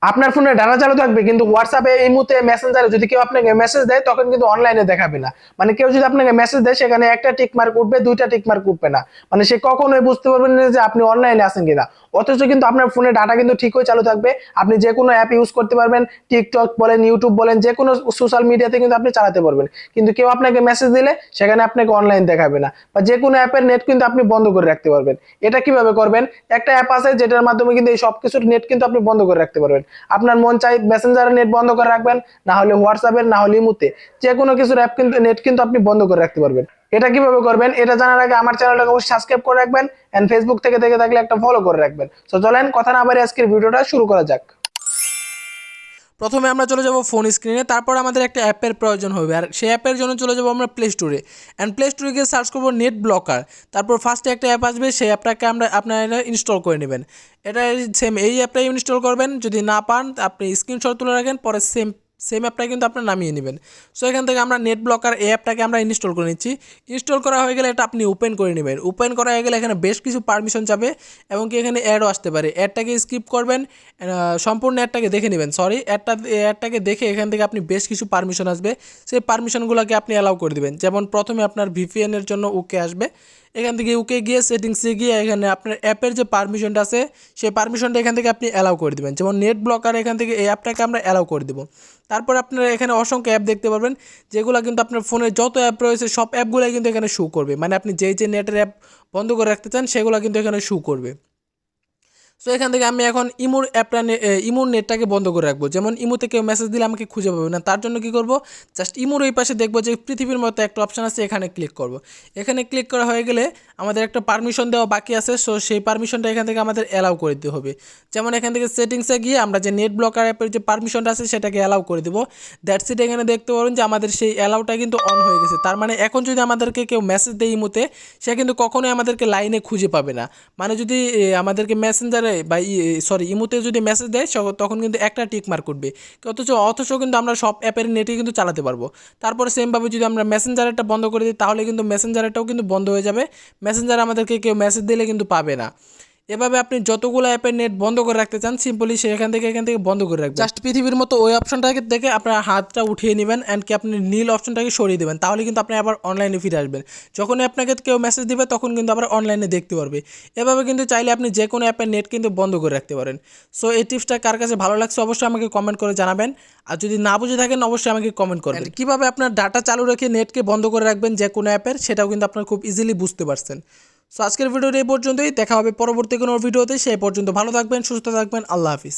আপনার ফোনে ডাটা চালু থাকবে কিন্তু হোয়াটসঅ্যাপে এই মুহূর্তে মেসেঞ্জারে যদি কেউ আপনাকে মেসেজ দেয় তখন কিন্তু অনলাইনে দেখাবে না। মানে কেউ যদি আপনাকে মেসেজ দেয় সেখানে একটা টিক মার্ক উঠবে, দুইটা টিক মার্ক উঠবে না। মানে সে কখনোই বুঝতে পারবেন না যে আপনি অনলাইনে আছেন কিনা। অথচ কিন্তু আপনার ফোনে ডাটা কিন্তু ঠিকই চালু থাকবে। আপনি যে কোনো অ্যাপ ইউজ করতে পারবেন, টিকটক বলেন, ইউটিউব বলেন, যে কোনো সোশ্যাল মিডিয়াতে কিন্তু আপনি চালাতে পারবেন। কিন্তু কেউ আপনাকে মেসেজ দিলে সেখানে আপনাকে অনলাইন দেখাবে না, বা যে কোনো অ্যাপের নেট কিন্তু আপনি বন্ধ করে রাখতে পারবেন। এটা কিভাবে করবেন? একটা অ্যাপ আছে যেটার মাধ্যমে কিন্তু এই সবকিছুর নেট কিন্তু আপনি বন্ধ করে রাখতে পারবেন। আপনার মন চাই মেসেঞ্জারের নেট বন্ধ করে রাখবেন, না হলে হোয়াটসঅ্যাপের, না হলে ইমুতে, যে কোনো কিছুর অ্যাপ কিন্তু নেট কিন্তু আপনি বন্ধ করে রাখতে পারবেন। এটা কিভাবে করবেন এটা জানার আগে আমার চ্যানেলটাকে অবশ্যই সাবস্ক্রাইব করে রাখবেন, এন্ড ফেসবুক থেকে দেখে থাকলে একটা ফলো করে রাখবেন। তো চলেন কথা না বাড়িয়ে আজকের ভিডিওটা শুরু করা যাক। প্রথমে আমরা চলে যাব ফোন স্ক্রিনে, তারপর আমাদের একটা অ্যাপের প্রয়োজন হবে, আর সেই অ্যাপের জন্য চলে যাব আমরা প্লে স্টোরে। অ্যান্ড প্লে স্টোরে গিয়ে সার্চ করবো নেট ব্লকার। তারপর ফার্স্টে একটা অ্যাপ আসবে, সেই অ্যাপটাকে আপনারা ইনস্টল করে নেবেন। এটা সেম এই অ্যাপটাই ইনস্টল করবেন। যদি না পান আপনি স্ক্রিনশট তুলে রাখেন, পরে সেম সেম অ্যাপটা কিন্তু আপনার নামিয়ে নেবেন। সো এখান থেকে আমরা নেট ব্লকার এই অ্যাপটাকে আমরা ইনস্টল করে নিচ্ছি। ইনস্টল করা হয়ে গেলে এটা আপনি ওপেন করে নেবেন। ওপেন করা হয়ে গেলে এখানে বেশ কিছু পারমিশন যাবে, এবং কি এখানে অ্যাডও আসতে পারে। অ্যাডটাকে স্কিপ করবেন, সম্পূর্ণ অ্যাডটাকে দেখে নেবেন। সরি, অ্যাডটাকে দেখে এখান থেকে আপনি বেশ কিছু পারমিশন আসবে, সেই পারমিশনগুলোকে আপনি অ্যালাউ করে দেবেন। যেমন প্রথমে আপনার ভিপিএনের জন্য ওকে আসবে। এখান থেকে ওকে গিয়ে সেটিংসে গিয়ে এখানে আপনার অ্যাপের যে পারমিশনটা আছে সেই পারমিশনটা এখান থেকে আপনি অ্যালাউ করে দেবেন। যেমন নেট ব্লকার, এখান থেকে এই অ্যাপটাকে আমরা অ্যালাউ করে দেবো। তারপর আপনারা এখানে অসংখ্য অ্যাপ দেখতে পারবেন, যেগুলো কিন্তু আপনার ফোনে যত অ্যাপ রয়েছে সব অ্যাপগুলোই কিন্তু এখানে শো করবে। মানে আপনি যে নেটের অ্যাপ বন্ধ করে রাখতে চান সেগুলো কিন্তু এখানে শো করবে। সো এখান থেকে আমি এখন ইমোর নেটটাকে বন্ধ করে রাখবো। যেমন ইমোতে কেউ মেসেজ দিলে আমাকে খুঁজে পাবে না, তার জন্য কী করবো, জাস্ট ইমোর ওই পাশে দেখবো যে পৃথিবীর মতো একটা অপশান আছে, এখানে ক্লিক করব। এখানে ক্লিক করা হয়ে গেলে আমাদের একটা পারমিশন দেওয়া বাকি আছে। সো সেই পারমিশনটা এখান থেকে আমাদের অ্যালাউ করে দিতে হবে। যেমন এখান থেকে সেটিংসে গিয়ে আমরা যে নেট ব্লকার অ্যাপের যে পারমিশনটা আছে সেটাকে অ্যালাউ করে দেবো। That's it. এখানে দেখতে পারেন যে আমাদের সেই অ্যালাউটা কিন্তু অন হয়ে গেছে। তার মানে এখন যদি আমাদেরকে কেউ মেসেজ দেয় ইমোতে, সে কিন্তু কখনোই আমাদেরকে লাইনে খুঁজে পাবে না। মানে যদি আমাদেরকে মেসেঞ্জারে বা ইমোতে যদি মেসেজ দেয় তখন কিন্তু একটা টিক মার্ক উঠবে। অথচ কিন্তু আমরা সব অ্যাপের নেটই কিন্তু চালাতে পারবো। তারপরে সেমভাবে যদি আমরা মেসেঞ্জারেরটা বন্ধ করে দিই তাহলে কিন্তু মেসেঞ্জারেরটাও কিন্তু বন্ধ হয়ে যাবে। মেসেঞ্জার আমাদেরকে কেউ মেসেজ দিলে কিন্তু পাবে না। এভাবে আপনি যতগুলো অ্যাপের নেট বন্ধ করে রাখতে চান সিম্পলি এখান থেকে বন্ধ করে রাখবেন। জাস্ট পৃথিবীর মতো ওই অপশনটাকে দেখে আপনার হাতটা উঠিয়ে নেবেন, অ্যান্ড কি আপনি নীল অপশনটাকে সরিয়ে দেবেন। তাহলে কিন্তু আপনি আবার অনলাইনে ফিরে আসবেন। যখনই আপনাকে কেউ মেসেজ দিবে তখন কিন্তু আবার অনলাইনে দেখতে পারবে। এভাবে কিন্তু চাইলে আপনি যে কোনো অ্যাপের নেট কিন্তু বন্ধ করে রাখতে পারেন। সো এই টিপসটা কার কাছে ভালো লাগছে অবশ্যই আমাকে কমেন্ট করে জানাবেন। আর যদি না বুঝে থাকেন অবশ্যই আমাকে কমেন্ট করবেন। কীভাবে আপনার ডাটা চালু রেখে নেটকে বন্ধ করে রাখবেন যে কোনো অ্যাপের, সেটাও কিন্তু আপনার খুব ইজিলি বুঝতে পারছেন। সো আজকের ভিডিওটা এই পর্যন্তই। দেখা হবে পরবর্তী কোনো ভিডিওতে। সেই পর্যন্ত ভালো থাকবেন, সুস্থ থাকবেন। আল্লাহ হাফিজ।